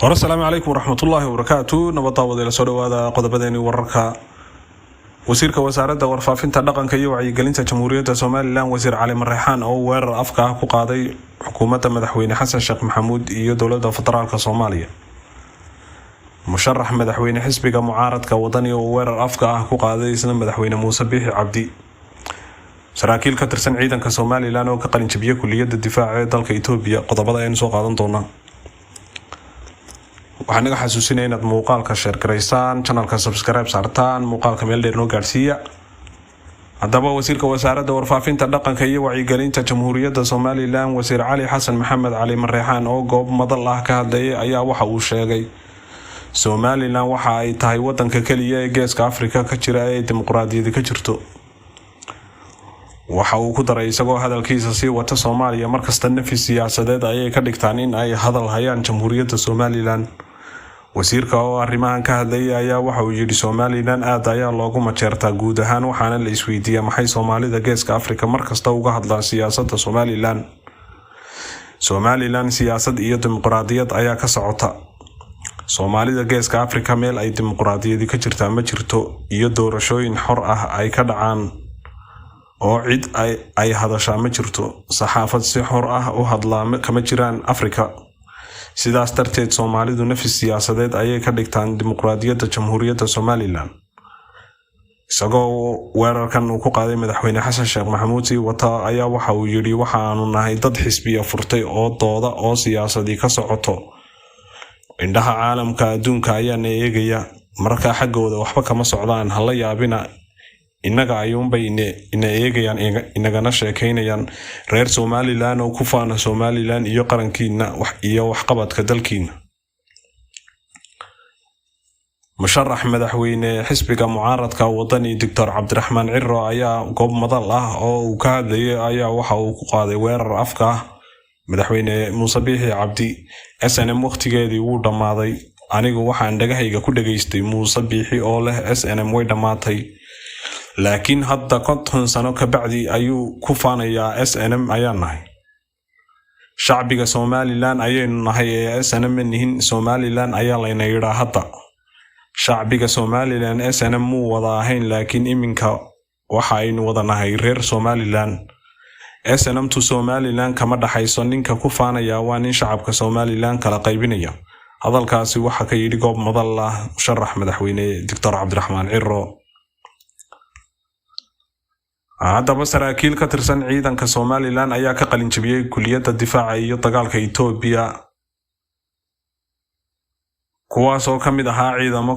السلام عليكم ورحمة الله وبركاته. نبضاوض إلى سودو هذا قضبدني ورركا وزيرك وزارة ورفافينتا dhaqanka iyo wacyigelinta Jamhuuriyadda Soomaaliland wasiir Cali Marreexaan oo weerar afka ah ku qaaday xukuumadda madaxweyne Xasan Sheekh Maxamuud iyo dowladda federaalka Soomaaliya. musharax madaxweyne xisbiga mucaaradka wadani oo weerar afka ah ku qaaday isna madaxweyne Muuse Biixi Cabdi. saraakiil ka tirsan ciidanka Soomaaliland oo ka qalin jabiyay kulliyadda difaaca ee dalka Itoobiya qodobada aynu soo qaadan doonaa. waxaan naga xasuusinay inaad muuqaalka share gareysaan, channelka subscribe saartaan, muuqaalka meel dheer noo gaarsiiya. haddaba wasiirka wasaaradda warfaafinta dhaqanka iyo wacyigelinta Jamhuuriyadda Soomaaliland wasiir Cali Xasan Maxamed Cali Marreexaan oo goob madal ah ka hadlayay ayaa waxa uu sheegay Soomaaliland waxa ay tahay wadanka kaliya ee Geeska Afrika ka jira ee dimuqraadiyadda ka jirto. waxa uu ku daray isagoo hadalkiisa sii wata Soomaaliya markasta nafis siyaasadeed ayay ka dhigtaan in ay hadal hayaan Jamhuuriyadda Soomaaliland. wasiirka oo arrimahan ka hadlayay ayaa waxa uu yiri Soomaaliland aad ayaa loogu majeertaa guud ahaan waxaana la isweydiiyay maxay Soomaalida Geeska Afrika markasta uga hadlaan siyaasadda Soomaaliland. Soomaaliland siyaasad iyo dimuqraadiyad ayaa ka socota. Soomaalida Geeska Afrika meel ay dimuqraadiyad ka jirtaa ma jirto iyo doorashooyin xor ah ay ka dhacaan oo cid ay hadashaa ma jirto. saxaafad si xor ah u hadlaa kama jiraan Afrika. sidaas darteed Soomaalidu nafis siyaasadeed ayay ka dhigtaan dimuqraadiyadda Jamhuuriyadda Soomaaliland. isagoo weerarkan uu ku qaaday madaxweyne Xasan Sheekh Maxamuud si wata ayaa waxa uu yiri waxa aanu nahay dad xisbiya furtay oo dooda oo siyaasadii ka socoto. indhaha caalamka adduunka ayaa eegaya marka xaggooda waxba kama socdaan hala yaabina inaga ayuunbay ina eegayaan inagana sheekaynayaan reer Soomaaliland oo ku faana Soomaaliland iyo qarankiina wax iyo waxqabadka dalkiina. musharax madaxweyne xisbiga mucaaradka wadani Dr. Cabdiraxmaan Ciro ayaa goob madal ah oo uu ka hadlayay ayaa waxa uu ku qaaday weerar afka ah madaxweyne Muuse Biixi Cabdi. SNM waqtigeedii wuu dhamaaday. anigu waxaan dhagahayga ku dhageystay Muuse Biixi oo leh SNM way dhamaatay. laakiin hadda 50 sano ka bacdi ayuu ku faanayaa SNM ayaan nahay. shacbiga Soomaaliland ayaynu nahay ee SNM nihin Soomaaliland ayaa layna yiraahdaa hadda. shacbiga Soomaaliland SNM muu wada ahayn laakiin iminka waxa aynu wada nahay reer Soomaaliland. SNM to Somaliland kama dhaxayso ninka ku faanaya waa nin shacabka Somaliland kala qaybinaya. hadalkaasi waxa ka yiri goob madal ah musharax madaxweyne Dr. Cabdiraxmaan Ciro. haddaba saraakiil ka tirsan ciidanka Soomaaliland ayaa ka qalin jabiyay kulliyadda difaaca iyo dagaalka Itoobiya kuwaas oo kamid ahaa ciidamo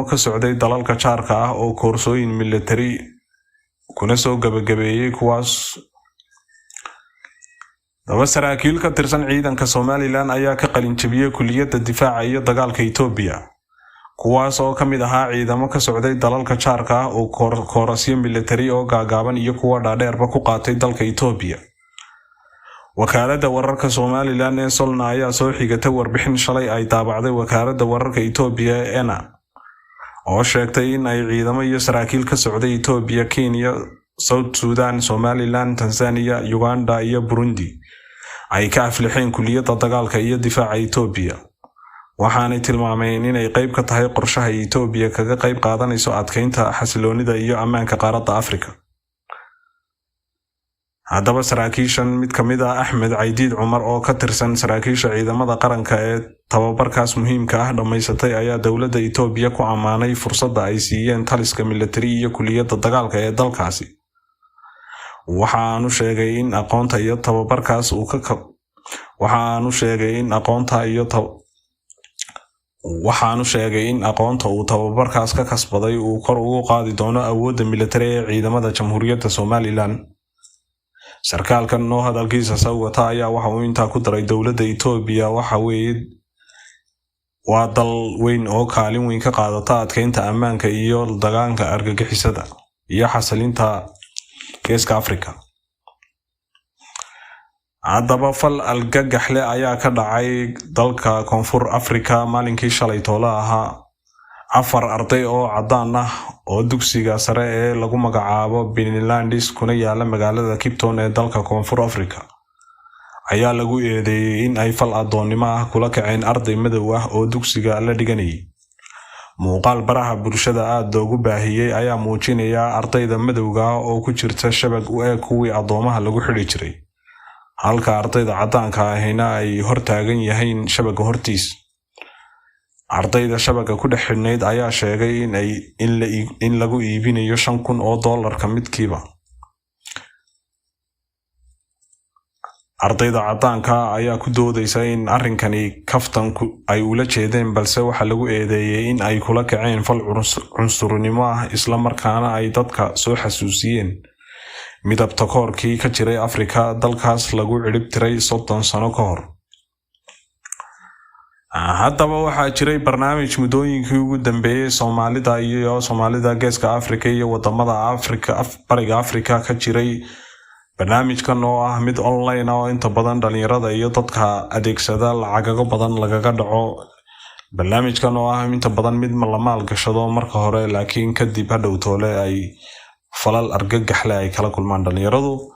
ka socday dalalka jaarka ah oo koorsooyin military kuna soo gabagabeeyay kuwaas. daba saraakiil ka tirsan ciidanka Soomaaliland ayaa ka qalin jabiyay kulliyadda difaaca iyo dagaalka Itoobiya kuwaas oo kamid ahaa ciidamo ka socday dalalka jaarka ah oo koorasyo military oo gaagaaban iyo kuwa dhaadheerba ku qaatay dalka Itoobiya. wakaaladda wararka Soomaaliland ee Solna ayaa soo xigatay warbixin shalay ay daabacday wakaaladda wararka Itoobiya ee ENA oo sheegtay in ay ciidamo iyo saraakiil ka socday Itoobiya, Kenya, South Sudan, Somaliland, Tanzania, Uganda iyo Burundi ay ka aflixeen kulliyadda dagaalka iyo difaaca Itoobiya. waxaanay tilmaameen inay qayb ka tahay qorshaha Itoobiya kaga qayb qaadanayso adkeynta xasiloonida iyo ammaanka qaaradda Afrika. haddaba saraakiishan mid kamid ah Axmed Caydiid Cumar oo ka tirsan saraakiisha ciidamada qaranka ee tababarkaas muhiimka ah dhamaysatay ayaa dowladda Itoobiya ku amaanay fursadda ay siiyeen taliska military iyo kulliyadda dagaalka ee dalkaasi. waxaanu sheegay in aqoonta iyo tababarkaas uu tababarkaas ka kasbaday uu kor ugu qaadi doono awoodda military ee ciidamada Jamhuuriyadda Soomaaliland. sarkaalkan noo hadalkiisa sawata ayaa waxa uu intaa ku daray dowladda Itoobiya waa dal weyn oo kaalin weyn ka qaadata adkeynta ammaanka iyo dagaalka argagixisada iyo xasilinta Geeska Afrika. haddaba fal algagaxle ayaa ka dhacay dalka Koonfur Afrika maalinkii shalay toola ahaa. 4 arday oo cadaan ah oo dugsiga sare ee lagu magacaabo Beninlandis kuna yaala magaalada Cape Town ee dalka Koonfur Afrika ayaa lagu eedeeyay in ay fal adoonnimo ah kula kaceen arday madow ah oo dugsiga la dhiganayay. muuqaal baraha bulshada aad loogu baahiyay ayaa muujinaya ardayda madowga ah oo ku jirta shabag u eg kuwii adoomaha lagu xidhi jiray, halka ardayda caddaanka ahina ay hortaagan yihiin shabaga hortiis. ardayda shabaga ku dhex xidhnayd ayaa sheegay in lagu iibinayo $5,000 midkiiba. ardayda caddaanka ayaa ku doodaysa in arrinkani kaftanku ay ula jeedeen, balse waxaa lagu eedeeyay in ay kula kaceen fal cunsurnimo ah isla markaana ay dadka soo xasuusiyeen midabta koorkii ka jiray Afrika, dalkaas lagu cirib tiray 30 sano ka hor. haddaba waxaa jiray barnaamij muddooyinkii ugu dambeeyay Soomaalida Geeska Afrika iyo wadamada bariga Afrika ka jiray. barnaamijkan oo ah mid online oo inta badan dhalinyarada iyo dadka adeegsada lacagaga badan lagaga dhaco. barnaamijkan oo ah inta badan mid la maalgashado marka hore, laakiin kadib hadhow toole ay falal argagax leh ay kala kulmaan dhalinyaradu.